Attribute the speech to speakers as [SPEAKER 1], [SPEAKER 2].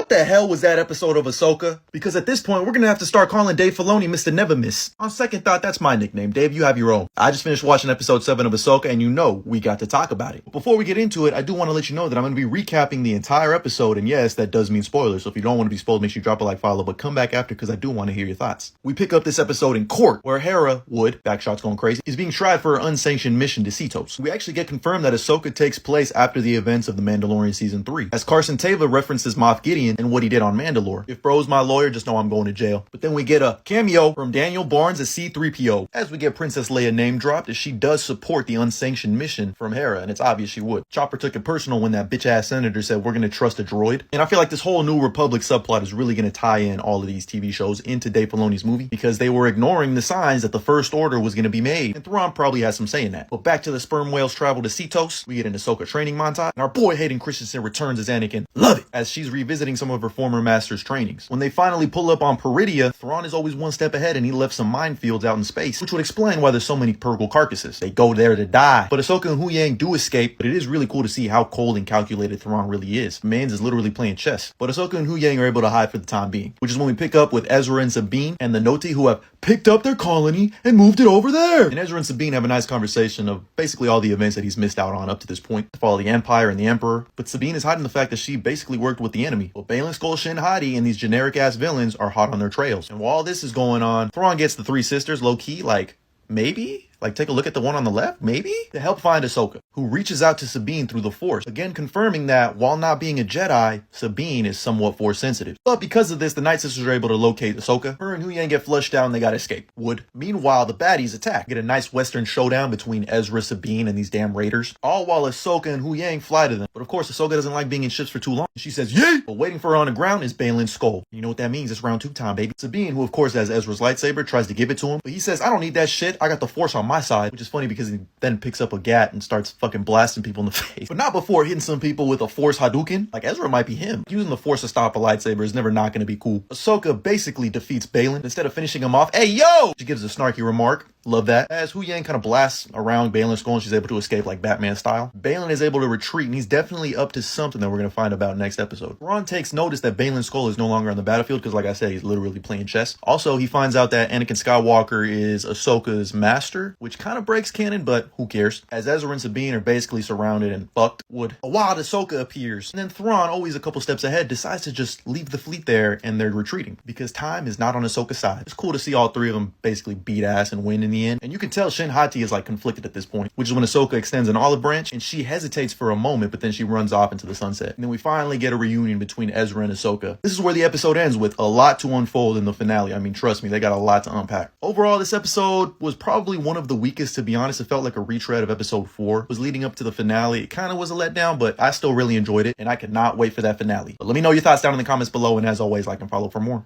[SPEAKER 1] What the hell was that episode of Ahsoka? Because at this point, we're gonna have to start calling Dave Filoni Mr. Never Miss. On second thought, that's my nickname. Dave, you have your own. I just finished watching episode 7 of Ahsoka, and you know we got to talk about it. But before we get into it, I do want to let you know that I'm going to be recapping the entire episode, and yes, that does mean spoilers, so if you don't want to be spoiled, make sure you drop a like, follow, but come back after because I do want to hear your thoughts. We pick up this episode in court, where Hera Wood, backshot's going crazy, is being tried for an unsanctioned mission to Cetos. We actually get confirmed that Ahsoka takes place after the events of The Mandalorian Season 3, as Carson Teva references Moff Gideon and what he did on Mandalore. If bro's my lawyer, just know I'm going to jail. But then we get a cameo from Daniel Barnes as C-3PO, as we get Princess Leia name dropped, as she does support the unsanctioned mission from Hera, and it's obvious she would. Chopper took it personal when that bitch-ass senator said we're gonna trust a droid. And I feel like this whole New Republic subplot is really gonna tie in all of these TV shows into Dave Filoni's movie, because they were ignoring the signs that the First Order was gonna be made, and Thrawn probably has some say in that. But back to the sperm whales travel to Cetos, we get an Ahsoka training montage, and our boy Hayden Christensen returns as Anakin. Love it! As she's revisiting some of her former master's trainings. When they finally pull up on Peridia, Thrawn is always one step ahead, and he left some minefields out in space, which would explain why there's so many Purgle carcasses. They go there to die. But Ahsoka and Huyang do escape, but it is really cool to see how cold and calculated Thrawn really is. Mans is literally playing chess. But Ahsoka and Huyang are able to hide for the time being, which is when we pick up with Ezra and Sabine and the Noti, who have picked up their colony and moved it over there. And Ezra and Sabine have a nice conversation of basically all the events that he's missed out on up to this point to follow the Empire and the Emperor. But Sabine is hiding the fact that she basically worked with the enemy. Well, Baylan Skoll, Shin Hati, and these generic-ass villains are hot on their trails. And while all this is going on, Thrawn gets the three sisters low-key, like, maybe? Like, take a look at the one on the left, maybe? To help find Ahsoka, who reaches out to Sabine through the Force, again confirming that, while not being a Jedi, Sabine is somewhat Force sensitive. But because of this, the Night Sisters are able to locate Ahsoka. Her and Huyang get flushed out and they gotta escape. Wood. Meanwhile, the baddies attack. Get a nice Western showdown between Ezra, Sabine, and these damn raiders. All while Ahsoka and Huyang fly to them. But of course, Ahsoka doesn't like being in ships for too long. She says, yay! But waiting for her on the ground is Baylan Skoll. You know what that means? It's round 2 time, baby. Sabine, who of course has Ezra's lightsaber, tries to give it to him. But he says, I don't need that shit. I got the Force on my side. Which is funny because he then picks up a gat and starts fucking blasting people in the face. But not before hitting some people with a Force Hadouken. Like, Ezra might be him. Using the Force to stop a lightsaber is never not going to be cool. Ahsoka basically defeats Baylan. Instead of finishing him off, hey yo! She gives a snarky remark. Love that. As Huyang kind of blasts around Baylan Skoll and she's able to escape like Batman style. Baylan is able to retreat and he's definitely up to something that we're going to find about next episode. Thrawn takes notice that Baylan Skoll is no longer on the battlefield because like I said, he's literally playing chess. Also, he finds out that Anakin Skywalker is Ahsoka's master, which kind of breaks canon, but who cares? As Ezra and Sabine are basically surrounded and fucked. A wild Ahsoka appears. And then Thrawn, always a couple steps ahead, decides to just leave the fleet there and they're retreating because time is not on Ahsoka's side. It's cool to see all three of them basically beat ass and win in the end. And you can tell Shin Hati is like conflicted at this point, which is when Ahsoka extends an olive branch and she hesitates for a moment, but then she runs off into the sunset. And then we finally get a reunion between Ezra and Ahsoka. This is where the episode ends with a lot to unfold in the finale. I mean, trust me, they got a lot to unpack. Overall, this episode was probably one of the weakest, to be honest. It felt like a retread of episode 4. It was leading up to the finale. It kind of was a letdown, but I still really enjoyed it and I could not wait for that finale. But let me know your thoughts down in the comments below, and as always, like and follow for more.